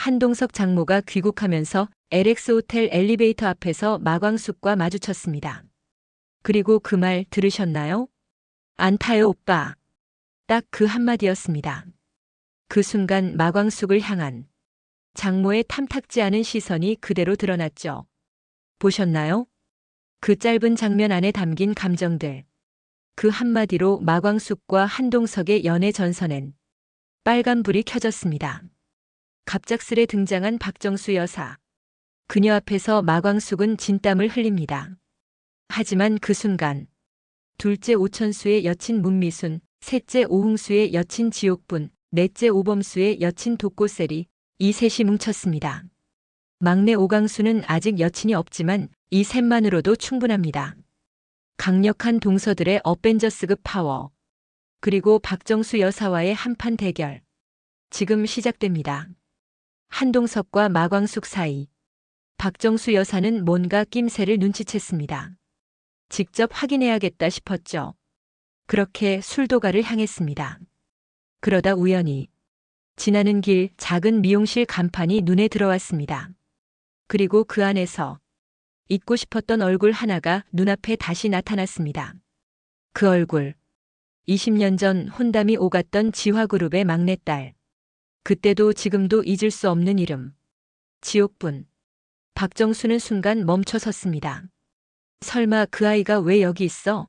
한동석 장모가 귀국하면서 LX 호텔 엘리베이터 앞에서 마광숙과 마주쳤습니다. 그리고 그 말 들으셨나요? 안 타요, 오빠. 딱 그 한마디였습니다. 그 순간 마광숙을 향한 장모의 탐탁지 않은 시선이 그대로 드러났죠. 보셨나요? 그 짧은 장면 안에 담긴 감정들. 그 한마디로 마광숙과 한동석의 연애 전선엔 빨간불이 켜졌습니다. 갑작스레 등장한 박정수 여사. 그녀 앞에서 마광숙은 진땀을 흘립니다. 하지만 그 순간 둘째 오천수의 여친 문미순, 셋째 오흥수의 여친 지옥분, 넷째 오범수의 여친 독고세리, 이 셋이 뭉쳤습니다. 막내 오강수는 아직 여친이 없지만 이 셋만으로도 충분합니다. 강력한 동서들의 어벤져스급 파워. 그리고 박정수 여사와의 한판 대결. 지금 시작됩니다. 한동석과 마광숙 사이. 박정수 여사는 뭔가 낌새를 눈치챘습니다. 직접 확인해야겠다 싶었죠. 그렇게 술도가를 향했습니다. 그러다 우연히 지나는 길 작은 미용실 간판이 눈에 들어왔습니다. 그리고 그 안에서 잊고 싶었던 얼굴 하나가 눈앞에 다시 나타났습니다. 그 얼굴. 20년 전 혼담이 오갔던 지화그룹의 막내딸. 그때도 지금도 잊을 수 없는 이름. 지옥분. 박정수는 순간 멈춰 섰습니다. 설마 그 아이가 왜 여기 있어?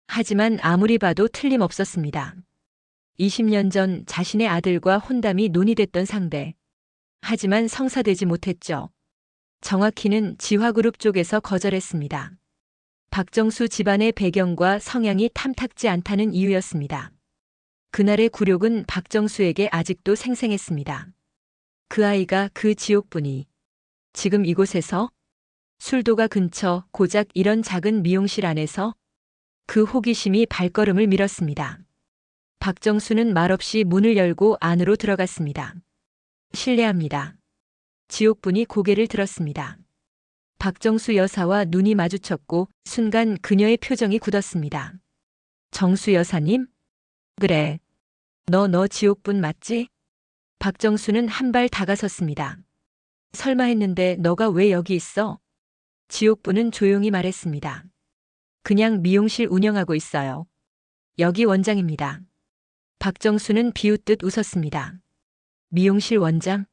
하지만 아무리 봐도 틀림없었습니다. 20년 전 자신의 아들과 혼담이 논의됐던 상대. 하지만 성사되지 못했죠. 정확히는 지화그룹 쪽에서 거절했습니다. 박정수 집안의 배경과 성향이 탐탁지 않다는 이유였습니다. 그날의 굴욕은 박정수에게 아직도 생생했습니다. 그 아이가 그 지옥분이 지금 이곳에서 술도가 근처 고작 이런 작은 미용실 안에서 그 호기심이 발걸음을 밀었습니다. 박정수는 말없이 문을 열고 안으로 들어갔습니다. 실례합니다. 지옥분이 고개를 들었습니다. 박정수 여사와 눈이 마주쳤고 순간 그녀의 표정이 굳었습니다. 정수 여사님? 그래. 너 지옥분 맞지? 박정수는 한 발 다가섰습니다. 설마 했는데 너가 왜 여기 있어? 지옥분은 조용히 말했습니다. 그냥 미용실 운영하고 있어요. 여기 원장입니다. 박정수는 비웃듯 웃었습니다. 미용실 원장?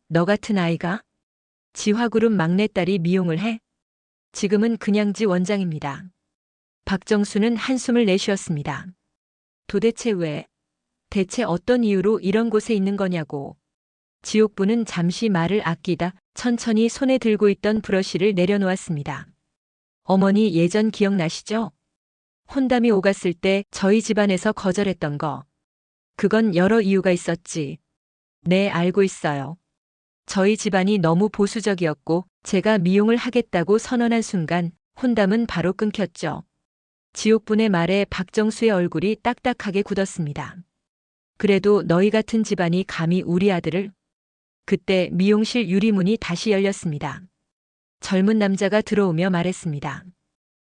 너 같은 아이가? 지화그룹 막내딸이 미용을 해? 지금은 그냥 지 원장입니다. 박정수는 한숨을 내쉬었습니다. 도대체 왜? 대체 어떤 이유로 이런 곳에 있는 거냐고. 지옥분은 잠시 말을 아끼다 천천히 손에 들고 있던 브러쉬를 내려놓았습니다. 어머니 예전 기억나시죠? 혼담이 오갔을 때 저희 집안에서 거절했던 거. 그건 여러 이유가 있었지. 네, 알고 있어요. 저희 집안이 너무 보수적이었고 제가 미용을 하겠다고 선언한 순간 혼담은 바로 끊겼죠. 지옥분의 말에 박정수의 얼굴이 딱딱하게 굳었습니다. 그래도 너희 같은 집안이 감히 우리 아들을? 그때 미용실 유리문이 다시 열렸습니다. 젊은 남자가 들어오며 말했습니다.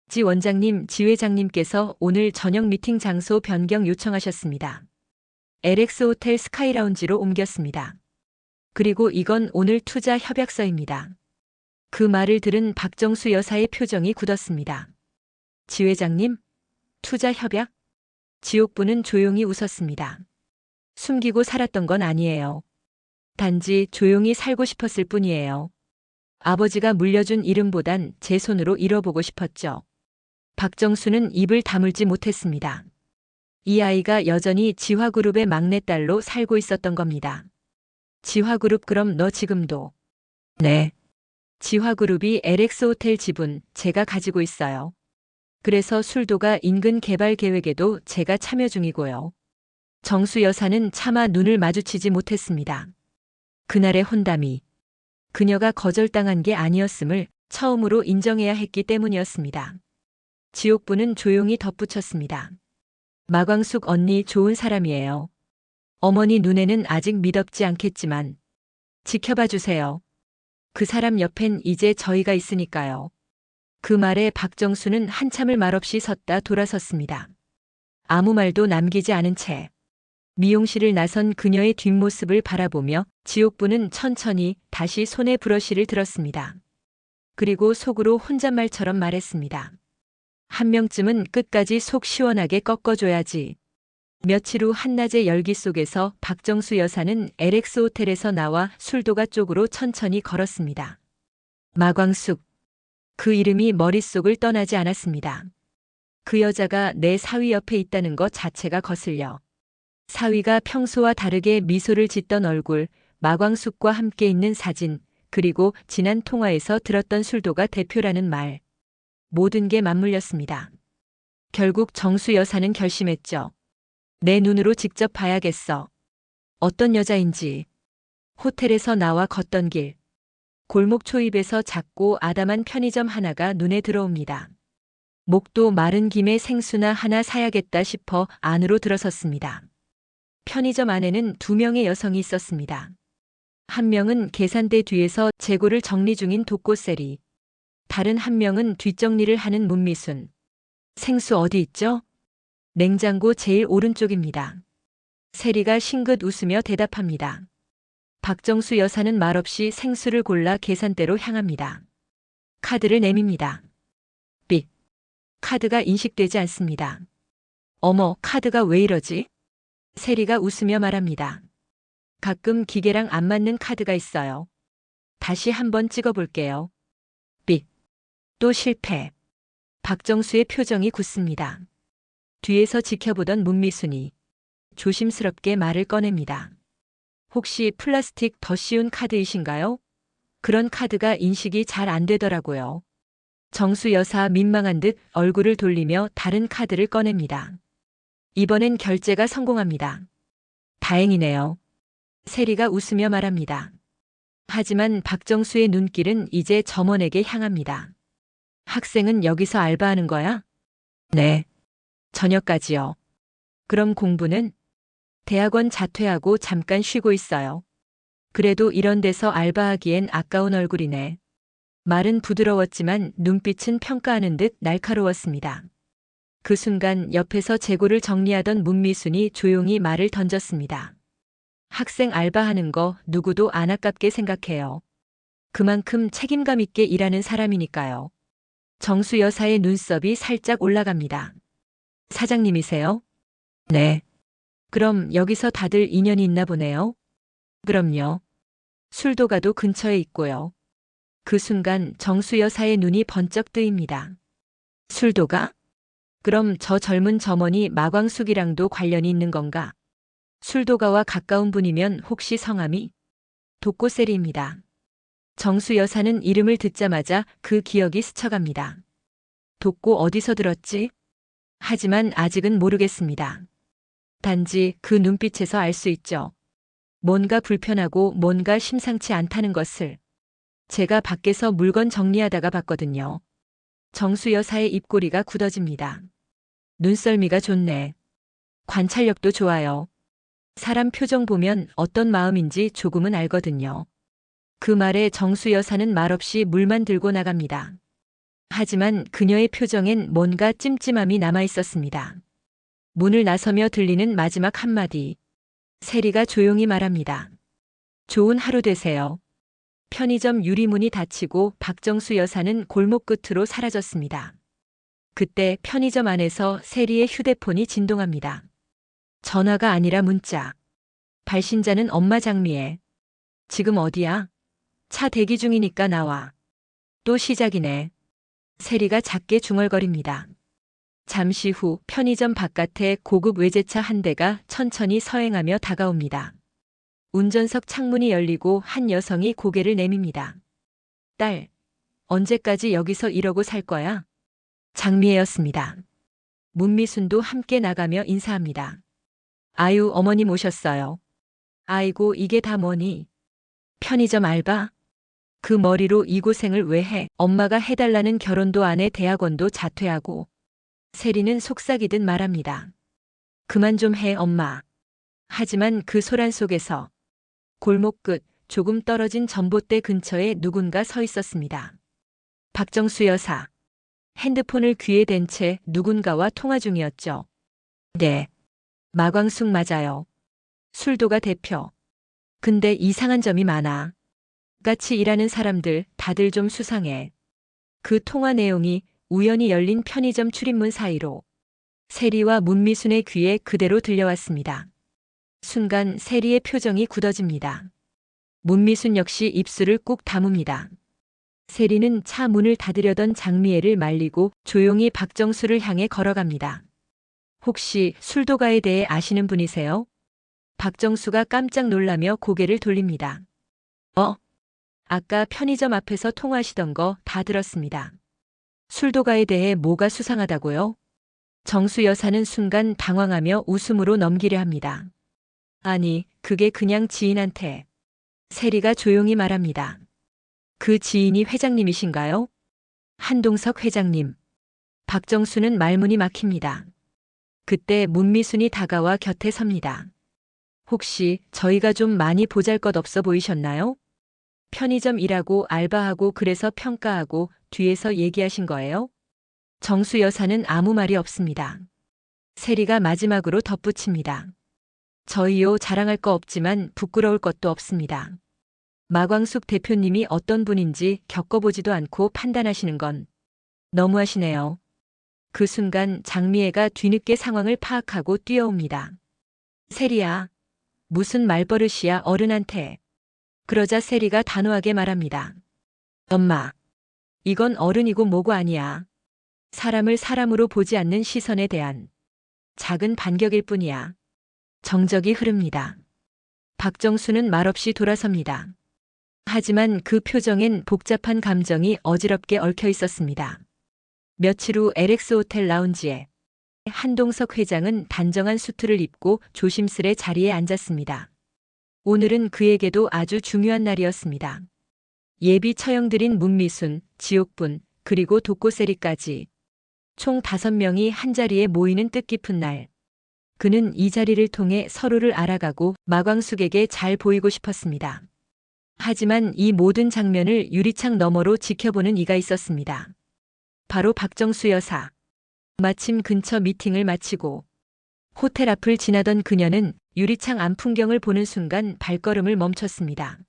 지 원장님, 지 회장님께서 오늘 저녁 미팅 장소 변경 요청하셨습니다. LX 호텔 스카이라운지로 옮겼습니다. 그리고 이건 오늘 투자 협약서입니다. 그 말을 들은 박정수 여사의 표정이 굳었습니다. 지 회장님? 투자 협약? 지옥분은 조용히 웃었습니다. 숨기고 살았던 건 아니에요. 단지 조용히 살고 싶었을 뿐이에요. 아버지가 물려준 이름보단 제 손으로 잃어보고 싶었죠. 박정수는 입을 다물지 못했습니다. 이 아이가 여전히 지화그룹의 막내딸로 살고 있었던 겁니다. 지화그룹 그럼 너 지금도? 네. 지화그룹이 LX 호텔 지분 제가 가지고 있어요. 그래서 술도가 인근 개발 계획에도 제가 참여 중이고요. 정수 여사는 차마 눈을 마주치지 못했습니다. 그날의 혼담이 그녀가 거절당한 게 아니었음을 처음으로 인정해야 했기 때문이었습니다. 지옥분은 조용히 덧붙였습니다. 마광숙 언니 좋은 사람이에요. 어머니 눈에는 아직 미덥지 않겠지만 지켜봐 주세요. 그 사람 옆엔 이제 저희가 있으니까요. 그 말에 박정수는 한참을 말없이 섰다 돌아섰습니다. 아무 말도 남기지 않은 채 미용실을 나선 그녀의 뒷모습을 바라보며 지옥부는 천천히 다시 손에 브러쉬를 들었습니다. 그리고 속으로 혼잣말처럼 말했습니다. 한 명쯤은 끝까지 속 시원하게 꺾어줘야지. 며칠 후 한낮의 열기 속에서 박정수 여사는 LX 호텔에서 나와 술도가 쪽으로 천천히 걸었습니다. 마광숙. 그 이름이 머릿속을 떠나지 않았습니다. 그 여자가 내 사위 옆에 있다는 것 자체가 거슬려. 사위가 평소와 다르게 미소를 짓던 얼굴, 마광숙과 함께 있는 사진, 그리고 지난 통화에서 들었던 술도가 대표라는 말. 모든 게 맞물렸습니다. 결국 정수 여사는 결심했죠. 내 눈으로 직접 봐야겠어. 어떤 여자인지. 호텔에서 나와 걷던 길. 골목 초입에서 작고 아담한 편의점 하나가 눈에 들어옵니다. 목도 마른 김에 생수나 하나 사야겠다 싶어 안으로 들어섰습니다. 편의점 안에는 2명의 여성이 있었습니다. 한 명은 계산대 뒤에서 재고를 정리 중인 독고세리. 다른 한 명은 뒷정리를 하는 문미순. 생수 어디 있죠? 냉장고 제일 오른쪽입니다. 세리가 싱긋 웃으며 대답합니다. 박정수 여사는 말없이 생수를 골라 계산대로 향합니다. 카드를 내밉니다. 삑. 카드가 인식되지 않습니다. 어머, 카드가 왜 이러지? 세리가 웃으며 말합니다. 가끔 기계랑 안 맞는 카드가 있어요. 다시 한번 찍어볼게요. 삑. 또 실패. 박정수의 표정이 굳습니다. 뒤에서 지켜보던 문미순이 조심스럽게 말을 꺼냅니다. 혹시 플라스틱 더 씌운 카드이신가요? 그런 카드가 인식이 잘 안 되더라고요. 정수 여사 민망한 듯 얼굴을 돌리며 다른 카드를 꺼냅니다. 이번엔 결제가 성공합니다. 다행이네요. 세리가 웃으며 말합니다. 하지만 박정수의 눈길은 이제 점원에게 향합니다. 학생은 여기서 알바하는 거야? 네. 저녁까지요. 그럼 공부는? 대학원 자퇴하고 잠깐 쉬고 있어요. 그래도 이런 데서 알바하기엔 아까운 얼굴이네. 말은 부드러웠지만 눈빛은 평가하는 듯 날카로웠습니다. 그 순간 옆에서 재고를 정리하던 문미순이 조용히 말을 던졌습니다. 학생 알바하는 거 누구도 안 아깝게 생각해요. 그만큼 책임감 있게 일하는 사람이니까요. 정수 여사의 눈썹이 살짝 올라갑니다. 사장님이세요? 네. 그럼 여기서 다들 인연이 있나 보네요. 그럼요. 술도가도 근처에 있고요. 그 순간 정수 여사의 눈이 번쩍 뜨입니다. 술도가? 그럼 저 젊은 점원이 마광숙이랑도 관련이 있는 건가? 술도가와 가까운 분이면 혹시 성함이? 독고세리입니다. 정수 여사는 이름을 듣자마자 그 기억이 스쳐갑니다. 독고 어디서 들었지? 하지만 아직은 모르겠습니다. 단지 그 눈빛에서 알 수 있죠. 뭔가 불편하고 뭔가 심상치 않다는 것을. 제가 밖에서 물건 정리하다가 봤거든요. 정수 여사의 입꼬리가 굳어집니다. 눈썰미가 좋네. 관찰력도 좋아요. 사람 표정 보면 어떤 마음인지 조금은 알거든요. 그 말에 정수 여사는 말없이 물만 들고 나갑니다. 하지만 그녀의 표정엔 뭔가 찜찜함이 남아 있었습니다. 문을 나서며 들리는 마지막 한마디. 세리가 조용히 말합니다. 좋은 하루 되세요. 편의점 유리문이 닫히고 박정수 여사는 골목 끝으로 사라졌습니다. 그때 편의점 안에서 세리의 휴대폰이 진동합니다. 전화가 아니라 문자. 발신자는 엄마 장미애. 지금 어디야? 차 대기 중이니까 나와. 또 시작이네. 세리가 작게 중얼거립니다. 잠시 후 편의점 바깥에 고급 외제차 한 대가 천천히 서행하며 다가옵니다. 운전석 창문이 열리고 한 여성이 고개를 내밉니다. 딸, 언제까지 여기서 이러고 살 거야? 장미애였습니다. 문미순도 함께 나가며 인사합니다. 아유, 어머님 오셨어요. 아이고, 이게 다 뭐니? 편의점 알바? 그 머리로 이 고생을 왜 해? 엄마가 해달라는 결혼도 안 해 대학원도 자퇴하고. 세리는 속삭이듯 말합니다. 그만 좀 해, 엄마. 하지만 그 소란 속에서 골목 끝 조금 떨어진 전봇대 근처에 누군가 서 있었습니다. 박정수 여사. 핸드폰을 귀에 댄 채 누군가와 통화 중이었죠. 네. 마광숙 맞아요. 술도가 대표. 근데 이상한 점이 많아. 같이 일하는 사람들 다들 좀 수상해. 그 통화 내용이 우연히 열린 편의점 출입문 사이로 세리와 문미순의 귀에 그대로 들려왔습니다. 순간 세리의 표정이 굳어집니다. 문미순 역시 입술을 꾹 다뭅니다. 세리는 차 문을 닫으려던 장미애를 말리고 조용히 박정수를 향해 걸어갑니다. 혹시 술도가에 대해 아시는 분이세요? 박정수가 깜짝 놀라며 고개를 돌립니다. 아까 편의점 앞에서 통화하시던 거 다 들었습니다. 술도가에 대해 뭐가 수상하다고요? 정수 여사는 순간 당황하며 웃음으로 넘기려 합니다. 아니, 그게 그냥 지인한테. 세리가 조용히 말합니다. 그 지인이 회장님이신가요? 한동석 회장님. 박정수는 말문이 막힙니다. 그때 문미순이 다가와 곁에 섭니다. 혹시 저희가 좀 많이 보잘것없어 보이셨나요? 편의점 일하고 알바하고 그래서 평가하고 뒤에서 얘기하신 거예요? 정수 여사는 아무 말이 없습니다. 세리가 마지막으로 덧붙입니다. 저희요 자랑할 거 없지만 부끄러울 것도 없습니다. 마광숙 대표님이 어떤 분인지 겪어보지도 않고 판단하시는 건 너무하시네요. 그 순간 장미애가 뒤늦게 상황을 파악하고 뛰어옵니다. 세리야, 무슨 말버릇이야 어른한테. 그러자 세리가 단호하게 말합니다. 엄마, 이건 어른이고 뭐고 아니야. 사람을 사람으로 보지 않는 시선에 대한 작은 반격일 뿐이야. 정적이 흐릅니다. 박정수는 말없이 돌아섭니다. 하지만 그 표정엔 복잡한 감정이 어지럽게 얽혀 있었습니다. 며칠 후 LX 호텔 라운지에 한동석 회장은 단정한 수트를 입고 조심스레 자리에 앉았습니다. 오늘은 그에게도 아주 중요한 날이었습니다. 예비 처형들인 문미순, 지옥분, 그리고 독고세리까지 총 5명이 한자리에 모이는 뜻깊은 날. 그는 이 자리를 통해 서로를 알아가고 마광숙에게 잘 보이고 싶었습니다. 하지만 이 모든 장면을 유리창 너머로 지켜보는 이가 있었습니다. 바로 박정수 여사. 마침 근처 미팅을 마치고 호텔 앞을 지나던 그녀는 유리창 안 풍경을 보는 순간 발걸음을 멈췄습니다.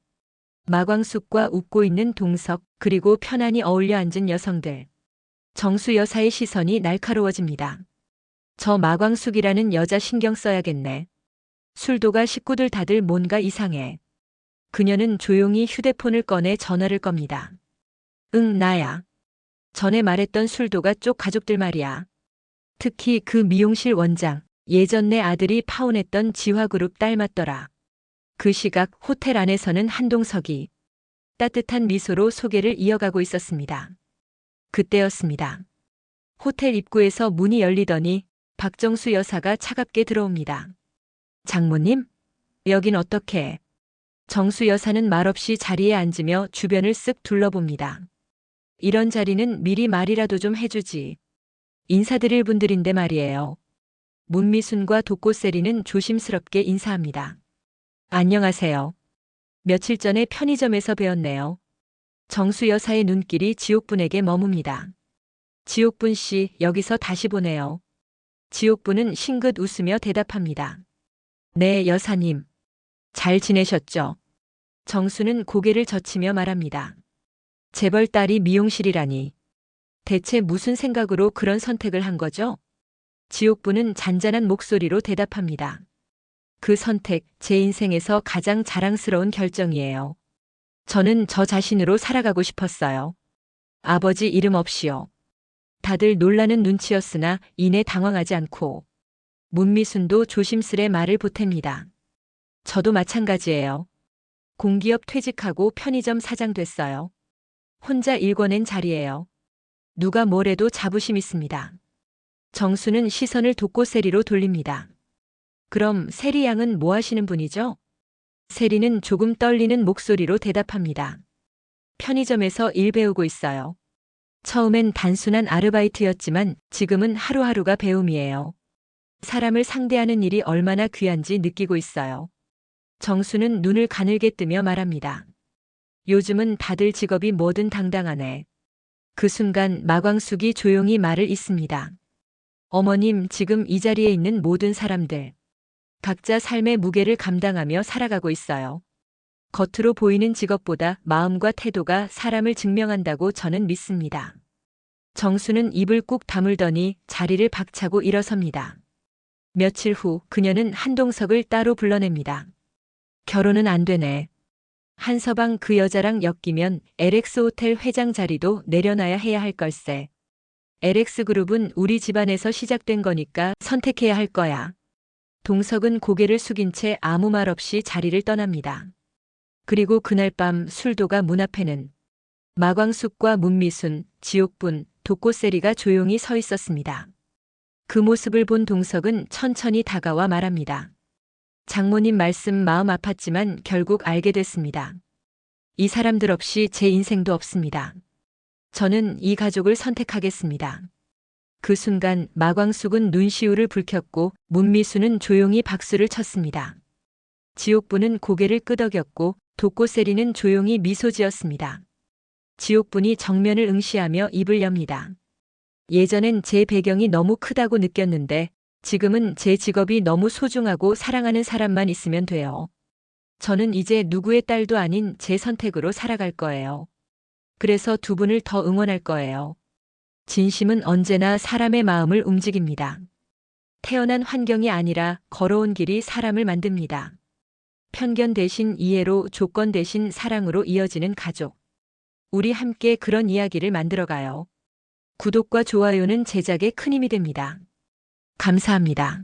마광숙과 웃고 있는 동석, 그리고 편안히 어울려 앉은 여성들. 정수 여사의 시선이 날카로워집니다. 저 마광숙이라는 여자 신경 써야겠네. 술도가 식구들 다들 뭔가 이상해. 그녀는 조용히 휴대폰을 꺼내 전화를 겁니다. 응, 나야. 전에 말했던 술도가 쪽 가족들 말이야. 특히 그 미용실 원장, 예전 내 아들이 파혼했던 지화그룹 딸 맞더라. 그 시각 호텔 안에서는 한동석이 따뜻한 미소로 소개를 이어가고 있었습니다. 그때였습니다. 호텔 입구에서 문이 열리더니 박정수 여사가 차갑게 들어옵니다. 장모님? 여긴 어떻게? 정수 여사는 말없이 자리에 앉으며 주변을 쓱 둘러봅니다. 이런 자리는 미리 말이라도 좀 해주지. 인사드릴 분들인데 말이에요. 문미순과 독고세리는 조심스럽게 인사합니다. 안녕하세요. 며칠 전에 편의점에서 뵈었네요. 정수 여사의 눈길이 지옥분에게 머뭅니다. 지옥분 씨, 여기서 다시 보네요. 지옥분은 싱긋 웃으며 대답합니다. 네, 여사님. 잘 지내셨죠? 정수는 고개를 젖히며 말합니다. 재벌 딸이 미용실이라니. 대체 무슨 생각으로 그런 선택을 한 거죠? 지옥분은 잔잔한 목소리로 대답합니다. 그 선택, 제 인생에서 가장 자랑스러운 결정이에요. 저는 저 자신으로 살아가고 싶었어요. 아버지 이름 없이요. 다들 놀라는 눈치였으나 이내 당황하지 않고 문미순도 조심스레 말을 보탭니다. 저도 마찬가지예요. 공기업 퇴직하고 편의점 사장 됐어요. 혼자 일궈낸 자리예요. 누가 뭐래도 자부심 있습니다. 정수는 시선을 독고세리로 돌립니다. 그럼 세리 양은 뭐 하시는 분이죠? 세리는 조금 떨리는 목소리로 대답합니다. 편의점에서 일 배우고 있어요. 처음엔 단순한 아르바이트였지만 지금은 하루하루가 배움이에요. 사람을 상대하는 일이 얼마나 귀한지 느끼고 있어요. 정수는 눈을 가늘게 뜨며 말합니다. 요즘은 다들 직업이 뭐든 당당하네. 그 순간 마광숙이 조용히 말을 잇습니다. 어머님, 지금 이 자리에 있는 모든 사람들. 각자 삶의 무게를 감당하며 살아가고 있어요. 겉으로 보이는 직업보다 마음과 태도가 사람을 증명한다고 저는 믿습니다. 정수는 입을 꾹 다물더니 자리를 박차고 일어섭니다. 며칠 후 그녀는 한동석을 따로 불러냅니다. 결혼은 안 되네. 한서방 그 여자랑 엮이면 LX 호텔 회장 자리도 내려놔야 해야 할 걸세. LX 그룹은 우리 집안에서 시작된 거니까 선택해야 할 거야. 동석은 고개를 숙인 채 아무 말 없이 자리를 떠납니다. 그리고 그날 밤 술도가 문 앞에는 마광숙과 문미순, 지옥분, 독고세리가 조용히 서 있었습니다. 그 모습을 본 동석은 천천히 다가와 말합니다. 장모님 말씀 마음 아팠지만 결국 알게 됐습니다. 이 사람들 없이 제 인생도 없습니다. 저는 이 가족을 선택하겠습니다. 그 순간 마광숙은 눈시울을 붉혔고 문미수는 조용히 박수를 쳤습니다. 지옥분은 고개를 끄덕였고 독고세리는 조용히 미소 지었습니다. 지옥분이 정면을 응시하며 입을 엽니다. 예전엔 제 배경이 너무 크다고 느꼈는데 지금은 제 직업이 너무 소중하고 사랑하는 사람만 있으면 돼요. 저는 이제 누구의 딸도 아닌 제 선택으로 살아갈 거예요. 그래서 두 분을 더 응원할 거예요. 진심은 언제나 사람의 마음을 움직입니다. 태어난 환경이 아니라 걸어온 길이 사람을 만듭니다. 편견 대신 이해로, 조건 대신 사랑으로 이어지는 가족. 우리 함께 그런 이야기를 만들어가요. 구독과 좋아요는 제작에 큰 힘이 됩니다. 감사합니다.